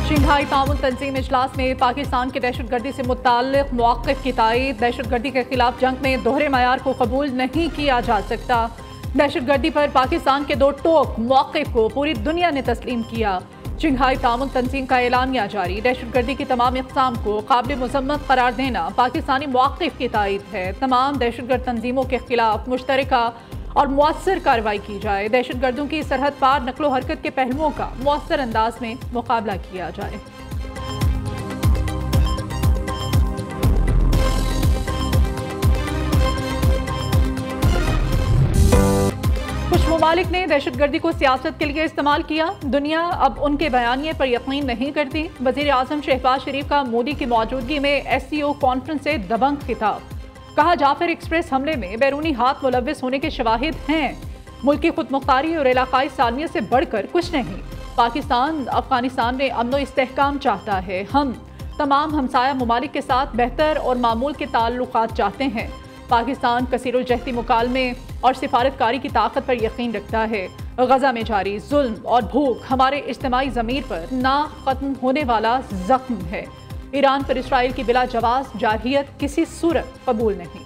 Shanghai ताउन तंजीम इजलास में पाकिस्तान की दहशतगर्दी से मुताल्लिक मौक़िफ़ की तायीद। दहशतगर्दी के खिलाफ जंग में दोहरे मयार को कबूल नहीं किया जा सकता। दहशतगर्दी पर पाकिस्तान के दो टोक मौक़िफ़ को पूरी दुनिया ने तस्लीम किया। शंघाई ताउन तंजीम का एलानिया जारी। दहशतगर्दी की तमाम इक़साम को काबिल मुज़म्मत करार देना पाकिस्तानी मौक़िफ़ की तायीद है। तमाम दहशतगर्द तंजीमों के खिलाफ मुश्तरका और मुअस्सर कार्रवाई की जाए। दहशतगर्दों की सरहद पार नकलो हरकत के पहलुओं का मुअस्सर अंदाज में मुकाबला किया जाए। कुछ ममालिक ने दहशतगर्दी को सियासत के लिए इस्तेमाल किया। दुनिया अब उनके बयानिए पर यकीन नहीं करती। वज़ीर आज़म शहबाज शरीफ का मोदी की मौजूदगी में SCO कॉन्फ्रेंस से दबंग खिताब। कहा, जाफर एक्सप्रेस हमले में बैरूनी हाथ मुलव्विस होने के शवाहिद हैं। मुल्की खुदमुख्तारी और इलाकाई सालमियत से बढ़कर कुछ नहीं। पाकिस्तान अफगानिस्तान में अमन व इस्तेहकाम चाहता है। हम तमाम हमसाया ममालिक के साथ बेहतर और मामूल के ताल्लुकात चाहते हैं। पाकिस्तान कसीरुल-जहती मुकालमे और सिफारतकारी की ताकत पर यकीन रखता है। गजा में जारी जुल्म और भूख हमारे इज्तिमाई ज़मीर पर ना खत्म होने वाला जख्म है। ईरान पर इसराइल की बिला जवाज जारहियत किसी सूरत कबूल नहीं।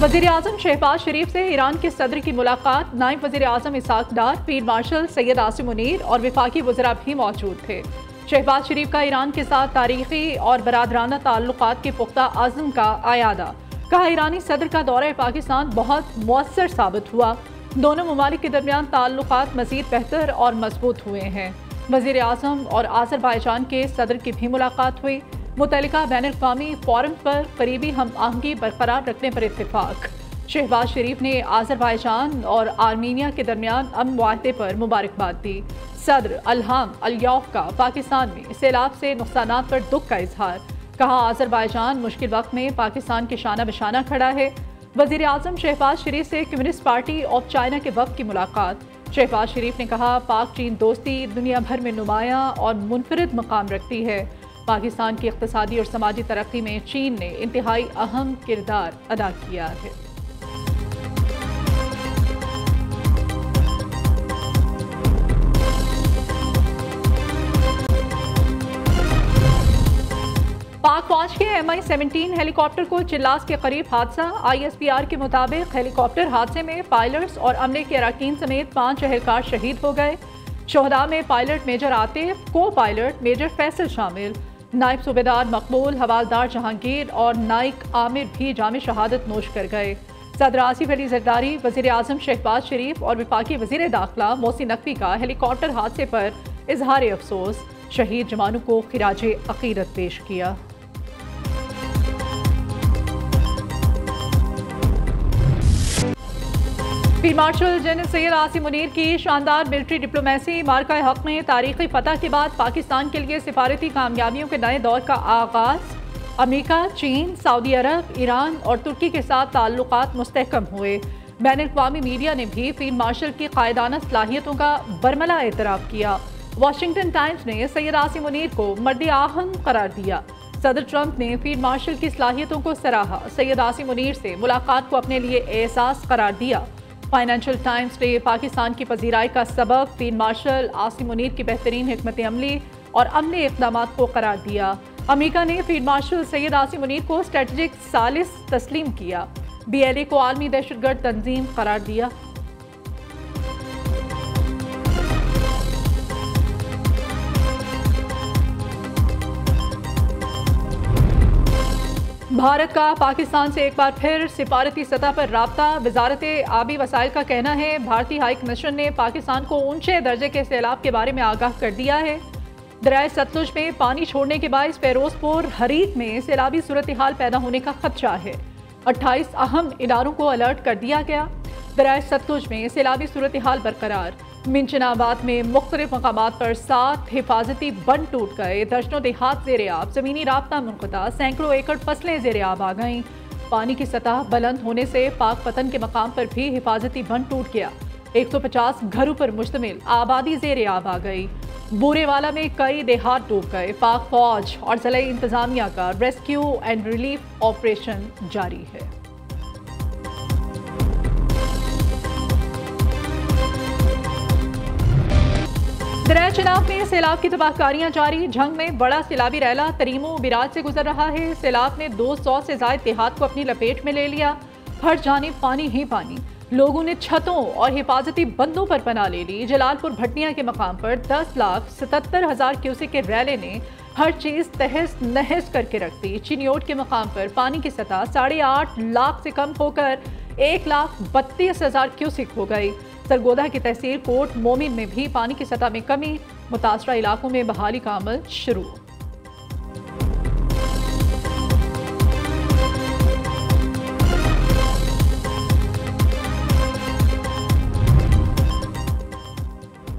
वज़ीर आज़म शहबाज शरीफ से ईरान के सदर की मुलाकात। नायब वज़ीर आज़म इसाक डार, फील्ड मार्शल सैयद आसिम मुनीर और वफाकी वज़रा भी मौजूद थे। शहबाज शरीफ का ईरान के साथ तारीखी और बरादराना ताल्लुकात के पुख्ता आज़म का आयादा। कहा, ईरानी सदर का दौरा पाकिस्तान बहुत मुअस्सर साबित हुआ। दोनों ममालिक के दरमियान ताल्लुकात मज़ीद बेहतर और मजबूत हुए हैं। वज़ीर आज़म और आज़रबाईजान के सदर की भी मुलाकात हुई। मुतल्लिका बैनुल-अक़वामी फ़ोरम पर करीबी हम आहंगी बरकरार रखने पर इत्तेफाक। शहबाज शरीफ ने आज़रबाईजान और आर्मीनिया के दरमियान अमन मुआहदे पर मुबारकबाद दी। सदर इल्हाम अलियव का पाकिस्तान में सैलाब से नुकसानात पर दुख का इजहार। कहा, आज़रबाईजान मुश्किल वक्त में पाकिस्तान के शाना बशाना खड़ा है। वज़ीर आज़म शहबाज शरीफ से कम्युनिस्ट पार्टी ऑफ चाइना के वफ़द की मुलाकात। शहबाज शरीफ ने कहा, पाक चीन दोस्ती दुनिया भर में नुमायां और मुनफरिद मकाम रखती है। पाकिस्तान की इक़्तिसादी और समाजी तरक्की में चीन ने इंतहाई अहम किरदार अदा किया है। पाक फौज के MI-17 हेलीकॉप्टर को चिल्लास के करीब हादसा। ISPR के मुताबिक हेलीकॉप्टर हादसे में पायलट्स और अमले के अरकान समेत 5 एहलकार शहीद हो गए। शोहदा में पायलट मेजर आतिफ, को पायलट मेजर फैसल शामिल। नायब सूबेदार मकबूल, हवालदार जहांगीर और नाइक आमिर भी जाम शहादत नोश कर गए। सदर आसिफ अली जरदारी, वज़ीर आज़म शहबाज शरीफ और वफाकी वज़ीर दाखिला मोहसिन नकवी का हेलीकॉप्टर हादसे पर इजहार अफसोस। शहीद जवानों को खिराजे अकीदत पेश किया। Field marshal general Syed Asim Munir की शानदार मिलिट्री डिप्लोमेसी। मार्का हक में तारीखी फतह के बाद पाकिस्तान के लिए सिफारती कामयाबियों के नए दौर का आगाज। अमेरिका, चीन, सऊदी अरब, ईरान और तुर्की के साथ ताल्लुकात मुस्तहकम हुए। बैनुल-अक़वामी मीडिया ने भी फील्ड मार्शल की कायदाना सलाहियतों का बरमला एतराफ़ किया। वाशिंगटन टाइम्स ने सैयद आसिम मुनीर को मर्द आहम करार दिया। सदर ट्रंप ने फील्ड मार्शल की सलाहियतों को सराहा। सैयद आसिम मुनीर से मुलाकात को अपने लिए एहसास करार दिया। फाइनेंशियल टाइम्स ने पाकिस्तान की पजीराई का सबब फील्ड मार्शल आसिम मुनीर की बेहतरीन हिकमत अमली और अमली इक़दामात को करार दिया। अमेरिका ने फील्ड मार्शल सैयद आसिम मुनीर को स्ट्रेटेजिक सालिस तस्लीम किया। BLA को आलमी दहशतगर्द तंजीम करार दिया। भारत का पाकिस्तान से एक बार फिर सिफारती सतह पर राब्ता। वजारत आबी वसाइल का कहना है, भारतीय हाई कमीशन ने पाकिस्तान को ऊंचे दर्जे के सैलाब के बारे में आगाह कर दिया है। दरियाए सतलुज में पानी छोड़ने के बायस फिरोजपुर हरीक में सैलाबी सूरत हाल पैदा होने का खदशा है। 28 अहम इदारों को अलर्ट कर दिया गया। दरियाए सतलुज में सैलाबी सूरत हाल बरकरार। मिंचनाबाद में मुख्तलिफ मकामात पर 7 हिफाजती बंद टूट गए। दर्जनों देहात ज़ेरे आब, ज़मीनी राब्ता मुनक़ता, सैकड़ों एकड़ फसलें ज़ेरे आब आ गईं। पानी की सतह बुलंद होने से पाक पतन के मकाम पर भी हिफाजती बंद टूट गया। 150 घरों पर मुश्तमिल आबादी ज़ेरे आब आ गई। बूरेवाला में कई देहात डूब गए। पाक फौज और ज़िला इंतजामिया का रेस्क्यू एंड रिलीफ ऑपरेशन जारी है। दरिया चेनाब में सैलाब की तबाहकारियां जारी। झंग में बड़ा सैलाबी रैला तरीमो बिराज से गुजर रहा है। सैलाब ने 200 से ज्यादा देहात को अपनी लपेट में ले लिया। हर जानिब पानी ही पानी। लोगों ने छतों और हिफाजती बंदों पर पनाह ले ली। जलालपुर भटनिया के मकाम पर 10,77,000 क्यूसेक के रैले ने हर चीज तहस नहस करके रख दी। चिनियोट के मकाम पर पानी की सतह 8.5 लाख से कम होकर 1,32,000 क्यूसेक हो गई। सरगोदा की तहसील कोट मोमिन में भी पानी की सतह में कमी। मुतासरा इलाकों में बहाली का अमल शुरू।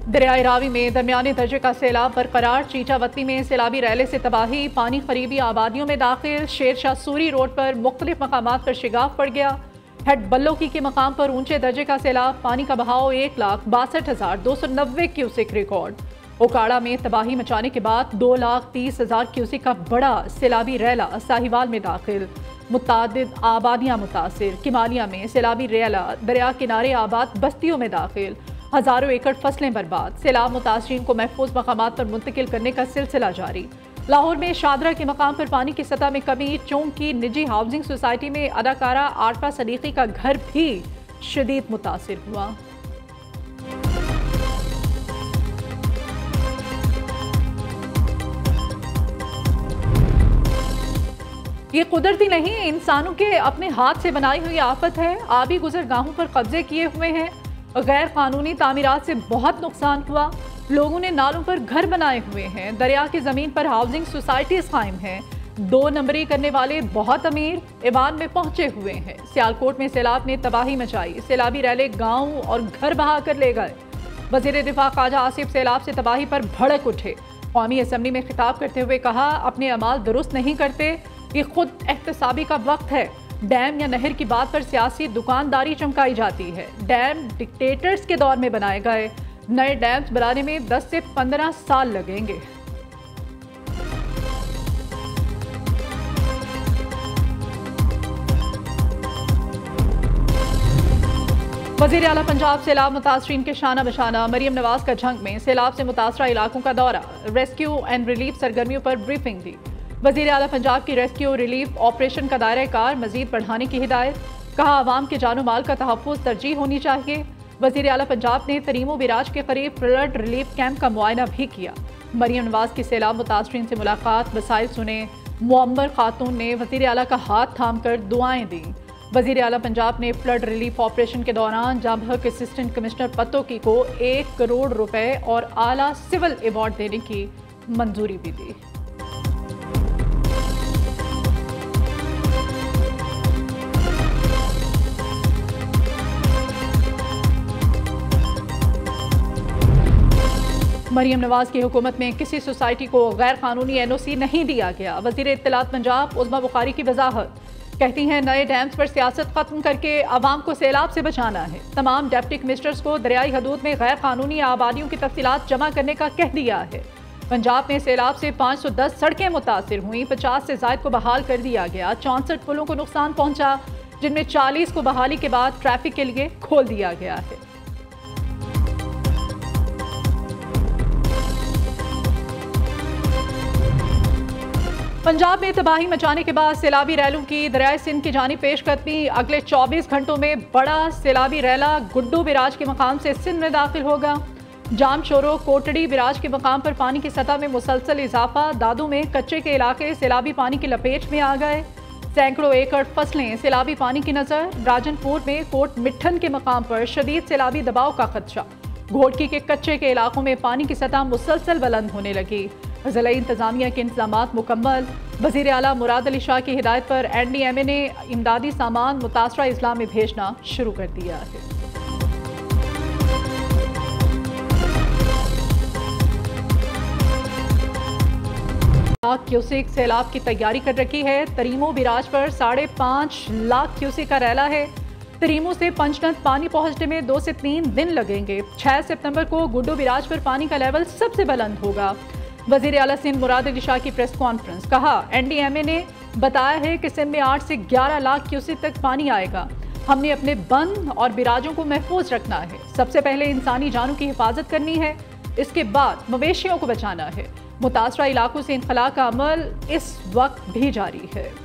दरियाई रावी में दरमियाने दर्जे का सैलाब बरकरार। चीचावती में सैलाबी रैले से तबाही। पानी करीबी आबादियों में दाखिल। शेरशाह सूरी रोड पर मुख्तलिफ मकामात पर शिगाफ पड़ गया। हेड बल्लोकी के मकाम पर ऊंचे दर्जे का सैलाब। पानी का बहाव 1,62,290 क्यूसेक रिकॉर्ड। ओकाड़ा में तबाही मचाने के बाद 2,30,000 क्यूसेक का बड़ा सैलाबी रैला साहिवाल में दाखिल। मुतादिद आबादियां मुतासिर। किमालिया में सैलाबी रैला दरिया किनारे आबाद बस्तियों में दाखिल। हजारों एकड़ फसलें बर्बाद। सैलाब मुतासरीन को महफूज मकामात पर मुंतकिल करने का सिलसिला जारी। लाहौर में शादरा के मकाम पर पानी की सतह में कमी। चौंक की निजी हाउसिंग सोसाइटी में अदाकारा आरफा सदीकी का घर भी शदीद मुतासिर हुआ। ये कुदरती नहीं, इंसानों के अपने हाथ से बनाई हुई आफत है। आबी गुजरगाहों पर कब्जे किए हुए हैं। गैर कानूनी तामीरात से बहुत नुकसान हुआ। लोगों ने नालों पर घर बनाए हुए हैं। दरिया की जमीन पर हाउसिंग सोसाइटीज कायम हैं। 2 नंबरी करने वाले बहुत अमीर ईवान में पहुंचे हुए हैं। सियालकोट में सैलाब ने तबाही मचाई। सैलाबी रैले गांव और घर बहा कर ले गए। वजीर दिफा ख्वाजा आसिफ सैलाब से तबाही पर भड़क उठे। कौमी असम्बली में खिताब करते हुए कहा, अपने अमाल दुरुस्त नहीं करते, ये खुद एहतसाबी का वक्त है। डैम या नहर की बात पर सियासी दुकानदारी चमकाई जाती है। डैम डिक्टेटर्स के दौर में बनाए गए। नए डैम्स बनाने में 10 से 15 साल लगेंगे। वजीर आला पंजाब सैलाब मुतासरीन के शाना बशाना। मरियम नवाज का झंग में सैलाब से मुतासरा इलाकों का दौरा। रेस्क्यू एंड रिलीफ सरगर्मियों पर ब्रीफिंग दी। वजीर आला पंजाब की रेस्क्यू रिलीफ ऑपरेशन का दायरा कार मजीद बढ़ाने की हिदायत। कहा, आवाम के जानो माल का तहफ़्फ़ुज़ तरजीह होनी चाहिए। वजीर आला पंजाब ने तरीमो बिराज के करीब फ्लड रिलीफ कैंप का मुआयना भी किया। मरियम नवाज की सैलाब मुतासरीन से मुलाकात, मसाइल सुने। मुअम्मर खातून ने वजीर आला का हाथ थाम कर दुआएं दी। वजीर आला पंजाब ने फ्लड रिलीफ ऑपरेशन के दौरान जांबह असिस्टेंट कमिश्नर पतोकी को 1 करोड़ रुपए और आला सिविल अवार्ड देने की मंजूरी भी दी। मरियम नवाज की हुकूमत में किसी सोसाइटी को गैर कानूनी NOC नहीं दिया गया। वजीर इत्तलात पंजाब उज़्मा बुखारी की वजाहत। कहती हैं, नए डैम्स पर सियासत खत्म करके आवाम को सैलाब से बचाना है। तमाम डिप्टी कमिश्नर्स को दरियाई हदूद में गैर कानूनी आबादियों की तफसीलात जमा करने का कह दिया है। पंजाब में सैलाब से 510 सड़कें मुतासिर हुई। 50 से ज़ायद को बहाल कर दिया गया। 64 पुलों को नुकसान पहुंचा, जिनमें 40 को बहाली के बाद ट्रैफिक के लिए खोल दिया गया है। पंजाब में तबाही मचाने के बाद सैलाबी रैलों की दरियाए सिंध की जानिब पेशकदमी। अगले 24 घंटों में बड़ा सैलाबी रैला गुड्डू बिराज के मकाम से सिंध में दाखिल होगा। जाम शोरो कोटड़ी बिराज के मकाम पर पानी की सतह में मुसलसल इजाफा। दादू में कच्चे के इलाके सैलाबी पानी की लपेट में आ गए। सैकड़ों एकड़ फसलें सैलाबी पानी की नजर। राजनपुर में कोट मिठन के मकाम पर शदीद सैलाबी दबाव का खदशा। घोटकी के कच्चे के इलाकों में पानी की सतह मुसलसल बुलंद होने लगी। ज़िला इंतजामिया के इंतजामात मुकम्मल। वज़ीर आला मुराद अली शाह की हिदायत पर NDMA ने इमदादी सामान मुतासरा अजला में भेजना शुरू कर दिया है। क्यूसेक सैलाब की तैयारी कर रखी है। तरीमो बिराज पर 5.5 लाख क्यूसेक का रैला है। तरीमो से पंचनद पानी पहुंचने में 2 से 3 दिन लगेंगे। 6 सितंबर को गुड्डू बिराज पर पानी का लेवल सबसे बुलंद होगा। वजीर आला सिंध मुराद अली शाह की प्रेस कॉन्फ्रेंस। कहा, NDMA ने बताया है कि सिंध में 8 से 11 लाख क्यूसेक तक पानी आएगा। हमने अपने बंद और बिराजों को महफूज रखना है। सबसे पहले इंसानी जानों की हिफाजत करनी है। इसके बाद मवेशियों को बचाना है। मुतासरा इलाकों से इनखला का अमल इस वक्त भी जारी है।